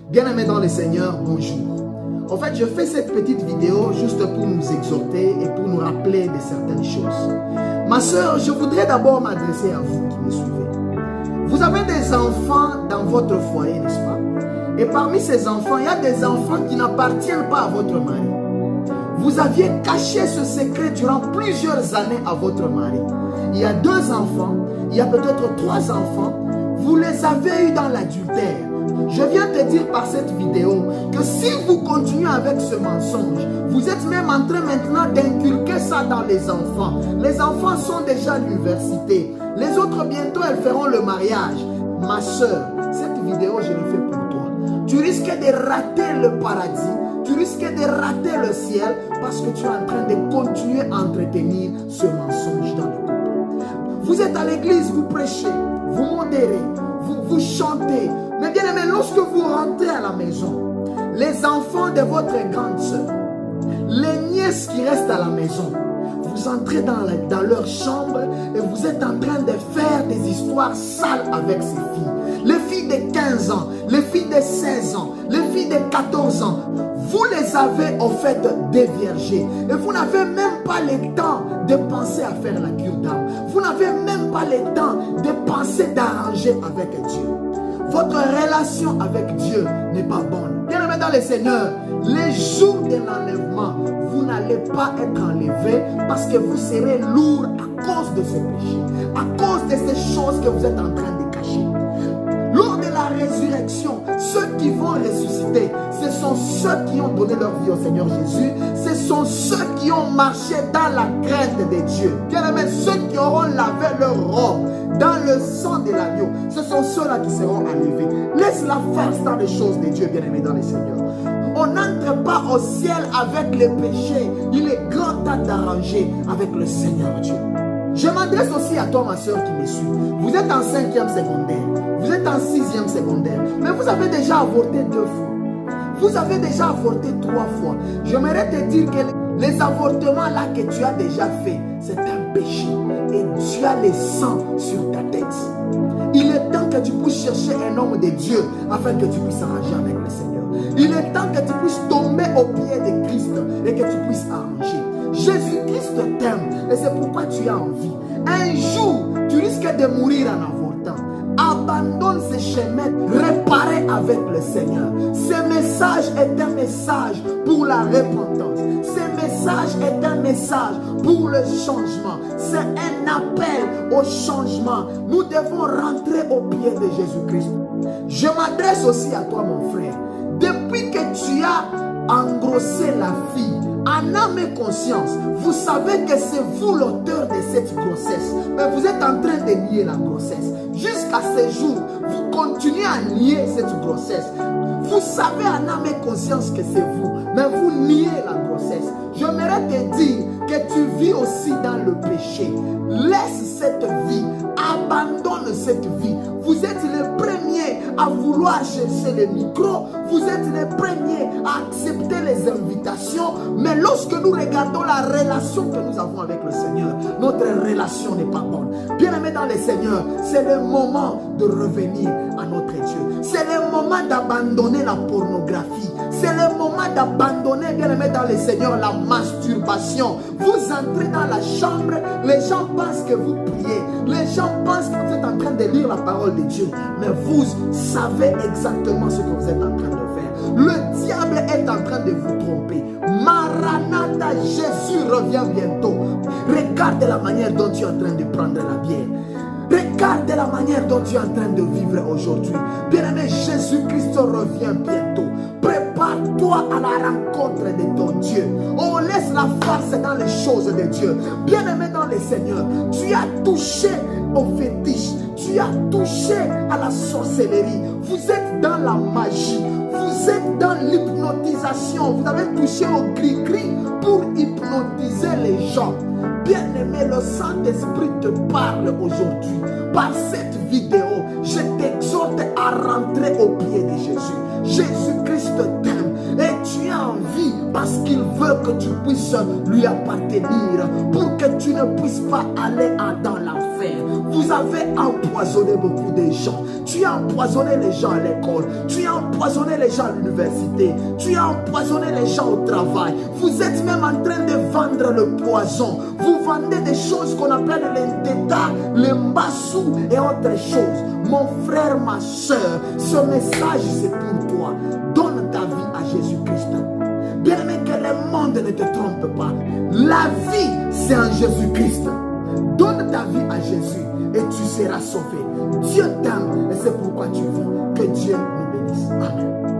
Bien-aimés dans le Seigneur, bonjour. En fait, je fais cette petite vidéo juste pour nous exhorter et pour nous rappeler de certaines choses. Ma soeur, je voudrais d'abord m'adresser à vous qui me suivez. Vous avez des enfants dans votre foyer, n'est-ce pas? Et parmi ces enfants, il y a des enfants qui n'appartiennent pas à votre mari. Vous aviez caché ce secret durant plusieurs années à votre mari. Il y a 2 enfants, il y a peut-être 3 enfants. Vous les avez eus dans l'adultère. Je viens te dire par cette vidéo que si vous continuez avec ce mensonge, vous êtes même en train maintenant d'inculquer ça dans les enfants. Les enfants sont déjà à l'université. Les autres bientôt elles feront le mariage. Ma soeur, cette vidéo je l'ai fait pour toi. Tu risques de rater le paradis. Tu risques de rater le ciel parce que tu es en train de continuer à entretenir ce mensonge dans le couple. Vous êtes à l'église, vous prêchez, vous modérez, vous chantez. Mais bien aimé, lorsque vous rentrez à la maison, les enfants de votre grande soeur, les nièces qui restent à la maison, vous entrez dans leur chambre et vous êtes en train de faire des histoires sales avec ces filles. Les filles de 15 ans, les filles de 16 ans, les filles de 14 ans, vous les avez en fait déviergées. Et vous n'avez même pas le temps de penser à faire la cure d'âme. Vous n'avez même pas le temps de penser d'arranger avec Dieu. Votre relation avec Dieu n'est pas bonne. Bien aimé dans le Seigneur, les jours de l'enlèvement, vous n'allez pas être enlevé parce que vous serez lourd à cause de ce péché, à cause de ces choses que vous êtes en train de cacher. Lors de la résurrection, ceux qui vont ressusciter, ce sont ceux qui ont donné leur vie au Seigneur Jésus. Ce sont ceux qui ont marché dans la crainte de Dieu. Bien aimé, ceux qui auront lavé leur robe dans le sang de l'agneau, ce sont ceux-là qui seront enlevés. Laisse-la faire dans les choses de Dieu, bien aimé dans le Seigneur. On n'entre pas au ciel avec les péchés. Il est grand temps d'arranger avec le Seigneur Dieu. Je m'adresse aussi à toi, ma soeur qui me suit. Vous êtes en 5e secondaire. Vous êtes en 6e secondaire. Mais vous avez déjà avorté 2 fois. Vous avez déjà avorté 3 fois. J'aimerais te dire que les avortements là que tu as déjà fait, c'est un péché. Et tu as le sang sur ta tête. Il est temps que tu puisses chercher un homme de Dieu afin que tu puisses arranger avec le Seigneur. Il est temps que tu puisses tomber au pied de Christ et que tu puisses arranger. Jésus-Christ t'aime et c'est pourquoi tu as envie. Un jour, tu risques de mourir en avortant. Abandonne ce chemin, réparer avec le Seigneur. Ce message est un message pour la repentance. Ce message est un message pour le changement. C'est un appel au changement. Nous devons rentrer au pied de Jésus-Christ. Je m'adresse aussi à toi, mon frère. Depuis que tu as engrossé la fille, en âme et conscience, vous savez que c'est vous l'auteur de cette grossesse. Mais vous êtes en train de nier la grossesse. Jusqu'à ce jour, vous continuez à nier cette grossesse. Vous savez en âme et conscience que c'est vous, mais vous niez la grossesse. J'aimerais te dire que tu vis aussi dans le péché. Laisse cette vie, abandonne cette vie. Vous êtes les premiers à vouloir chercher le micro. Vous êtes les premiers à accepter les invitations. Mais lorsque nous regardons la relation que nous avons avec le Seigneur, notre relation n'est pas bonne. Bien-aimés dans le Seigneur, c'est le moment de revenir à notre Dieu. C'est le moment d'abandonner la pornographie. C'est le moment d'abandonner, bien-aimés dans le Seigneur, la masturbation. Vous entrez dans la chambre, les gens pensent que vous priez. Les gens pensent que vous êtes en train de lire la parole de Dieu. Mais vous savez exactement ce que vous êtes en train de faire. Le diable est en train de vous tromper. Maranatha, Jésus revient bientôt. Regarde la manière dont tu es en train de prendre la bière. Regarde la manière dont tu es en train de vivre aujourd'hui. Bien-aimé, Jésus-Christ revient bientôt. Prépare-toi à la rencontre de ton Dieu. On laisse la farce dans les choses de Dieu. Bien-aimé dans le Seigneur, tu as touché au fétiche. Tu as touché à la sorcellerie. Vous êtes dans la magie. Vous êtes dans l'hypnotisation. Vous avez touché au gris-gris pour hypnotiser les gens. Bien-aimé, le Saint-Esprit te parle aujourd'hui. Par cette vidéo, je t'exhorte à rentrer au pied de Jésus. Jésus-Christ t'aime et tu as envie parce qu'il veut que tu puisses lui appartenir pour que tu ne puisses pas aller dans l'enfer. Vous avez empoisonné beaucoup de gens. Tu as empoisonné les gens à l'école. Tu as empoisonné les gens à l'université. Tu as empoisonné les gens au travail. Vous êtes même en train de vendre le poison. Vous vendez des choses qu'on appelle l'inteta, le mbassou et autres choses. Mon frère, ma soeur, ce message c'est pour toi. Donne ta vie à Jésus-Christ. Bien aimé, que le monde ne te trompe pas. La vie, c'est en Jésus-Christ. Donne ta vie à Jésus et tu seras sauvé. Dieu t'aime et c'est pourquoi tu vis. Que Dieu nous bénisse. Amen.